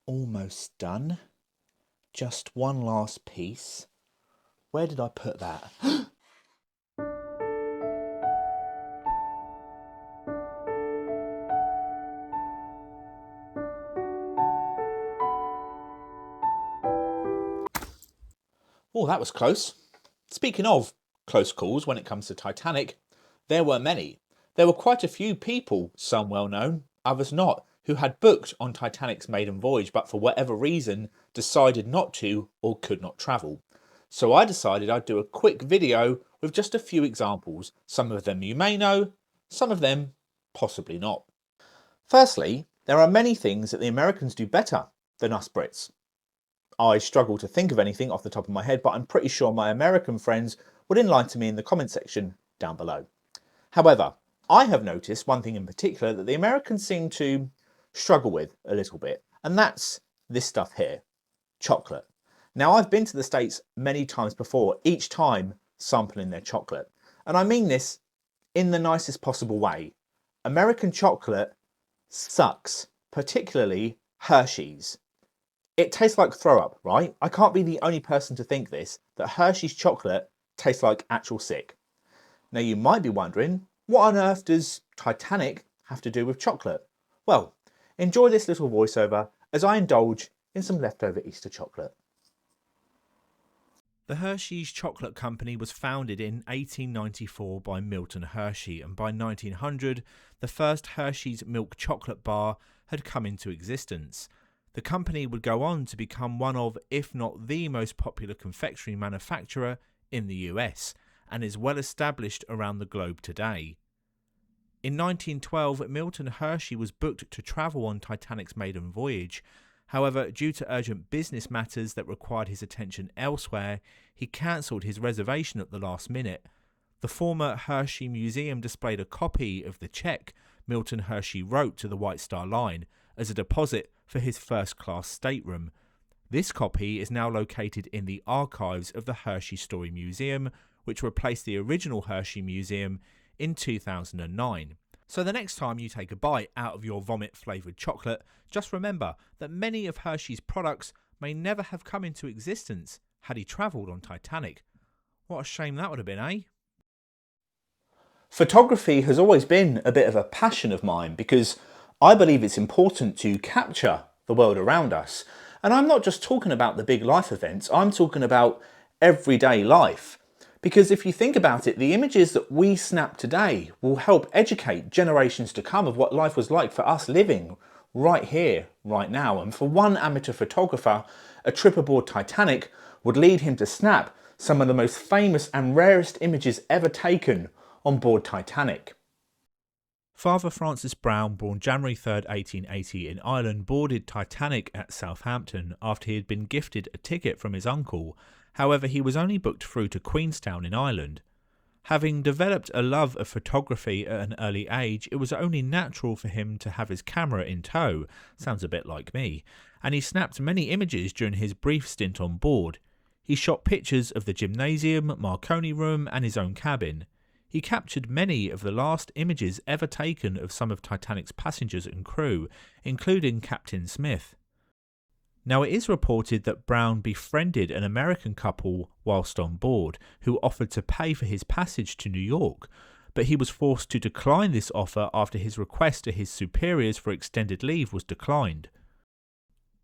Almost done. Just one last piece. Where did I put that? Oh, that was close. Speaking of close calls when it comes to Titanic, there were many. There were quite a few people, some well known, others not, who had booked on Titanic's maiden voyage but for whatever reason decided not to or could not travel. So I decided I'd do a quick video with just a few examples. Some of them you may know, some of them possibly not. Firstly, there are many things that the Americans do better than us Brits. I struggle to think of anything off the top of my head, but I'm pretty sure my American friends would enlighten me in the comment section down below. However, I have noticed one thing in particular that the Americans seem to struggle with a little bit, and that's this stuff here, chocolate. Now, I've been to the States many times before, each time sampling their chocolate, and I mean this in the nicest possible way. American chocolate sucks, particularly Hershey's. It tastes like throw up, right? I can't be the only person to think this, that Hershey's chocolate tastes like actual sick. Now you might be wondering, what on earth does Titanic have to do with chocolate? Well, enjoy this little voiceover as I indulge in some leftover Easter chocolate. The Hershey's Chocolate Company was founded in 1894 by Milton Hershey, and by 1900 the first Hershey's milk chocolate bar had come into existence. The company would go on to become one of, if not the most popular confectionery manufacturer in the US, and is well established around the globe today. In 1912, Milton Hershey was booked to travel on Titanic's maiden voyage. However, due to urgent business matters that required his attention elsewhere, he cancelled his reservation at the last minute. The former Hershey Museum displayed a copy of the cheque Milton Hershey wrote to the White Star Line as a deposit for his first-class stateroom. This copy is now located in the archives of the Hershey Story Museum, which replaced the original Hershey Museum in 2009. So the next time you take a bite out of your vomit-flavoured chocolate, just remember that many of Hershey's products may never have come into existence had he travelled on Titanic. What a shame that would have been, eh? Photography has always been a bit of a passion of mine because I believe it's important to capture the world around us. And I'm not just talking about the big life events, I'm talking about everyday life. Because if you think about it, the images that we snap today will help educate generations to come of what life was like for us living right here, right now. And for one amateur photographer, a trip aboard Titanic would lead him to snap some of the most famous and rarest images ever taken on board Titanic. Father Francis Brown, born January 3rd, 1880 in Ireland, boarded Titanic at Southampton after he had been gifted a ticket from his uncle. However, he was only booked through to Queenstown in Ireland. Having developed a love of photography at an early age, it was only natural for him to have his camera in tow, sounds a bit like me, and he snapped many images during his brief stint on board. He shot pictures of the gymnasium, Marconi room and his own cabin. He captured many of the last images ever taken of some of Titanic's passengers and crew, including Captain Smith. Now, it is reported that Brown befriended an American couple whilst on board, who offered to pay for his passage to New York, but he was forced to decline this offer after his request to his superiors for extended leave was declined.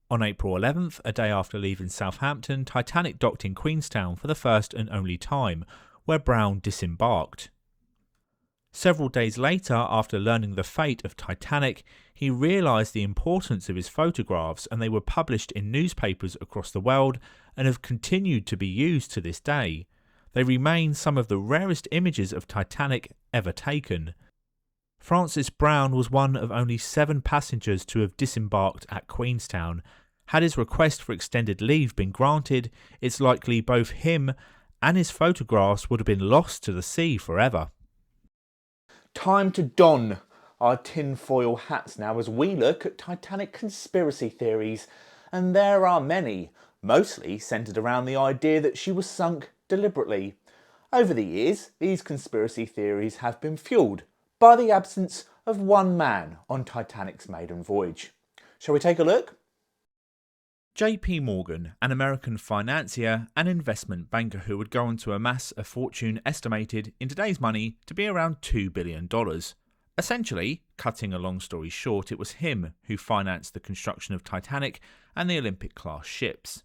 On April 11th, a day after leaving Southampton, Titanic docked in Queenstown for the first and only time, where Brown disembarked. Several days later, after learning the fate of Titanic, he realised the importance of his photographs, and they were published in newspapers across the world and have continued to be used to this day. They remain some of the rarest images of Titanic ever taken. Francis Brown was one of only 7 passengers to have disembarked at Queenstown. Had his request for extended leave been granted, it's likely both him and his photographs would have been lost to the sea forever. Time to don our tinfoil hats now as we look at Titanic conspiracy theories, and there are many, mostly centred around the idea that she was sunk deliberately. Over the years, these conspiracy theories have been fuelled by the absence of one man on Titanic's maiden voyage. Shall we take a look? JP Morgan, an American financier and investment banker who would go on to amass a fortune estimated in today's money to be around $2 billion. Essentially, cutting a long story short, it was him who financed the construction of Titanic and the Olympic-class ships.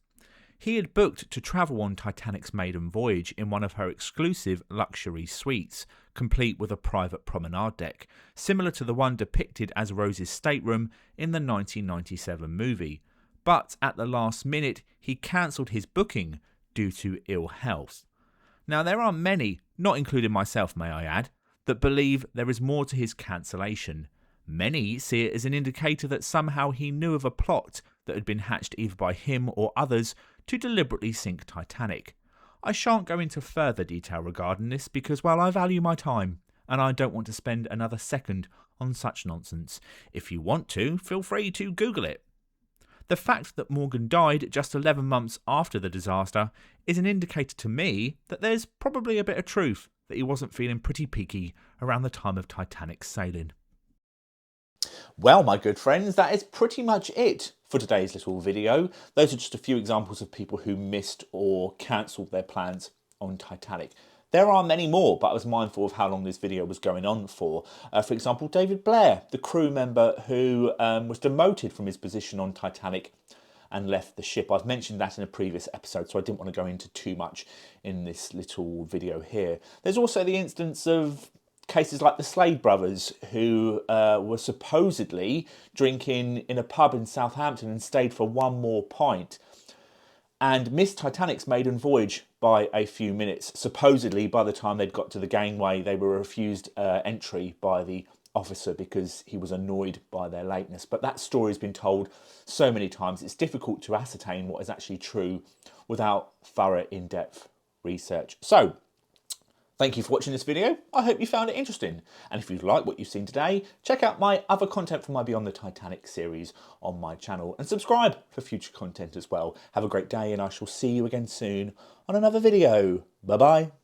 He had booked to travel on Titanic's maiden voyage in one of her exclusive luxury suites, complete with a private promenade deck, similar to the one depicted as Rose's stateroom in the 1997 movie. But at the last minute, he cancelled his booking due to ill health. Now, there are many, not including myself may I add, that believe there is more to his cancellation. Many see it as an indicator that somehow he knew of a plot that had been hatched either by him or others to deliberately sink Titanic. I shan't go into further detail regarding this because, well, I value my time and I don't want to spend another second on such nonsense. If you want to, feel free to Google it. The fact that Morgan died just 11 months after the disaster is an indicator to me that there's probably a bit of truth that he wasn't feeling pretty peaky around the time of Titanic's sailing. Well, my good friends, that is pretty much it for today's little video. Those are just a few examples of people who missed or cancelled their plans on Titanic. There are many more, but I was mindful of how long this video was going on for. For example, David Blair, the crew member who was demoted from his position on Titanic and left the ship. I've mentioned that in a previous episode, so I didn't want to go into too much in this little video here. There's also the instance of cases like the Slade brothers, who were supposedly drinking in a pub in Southampton and stayed for one more pint and missed Titanic's maiden voyage by a few minutes. Supposedly, by the time they'd got to the gangway, they were refused entry by the officer because he was annoyed by their lateness. But that story's been told so many times, it's difficult to ascertain what is actually true without thorough, in-depth research. So, thank you for watching this video. I hope you found it interesting. And if you like what you've seen today, check out my other content from my Beyond the Titanic series on my channel and subscribe for future content as well. Have a great day and I shall see you again soon on another video. Bye-bye.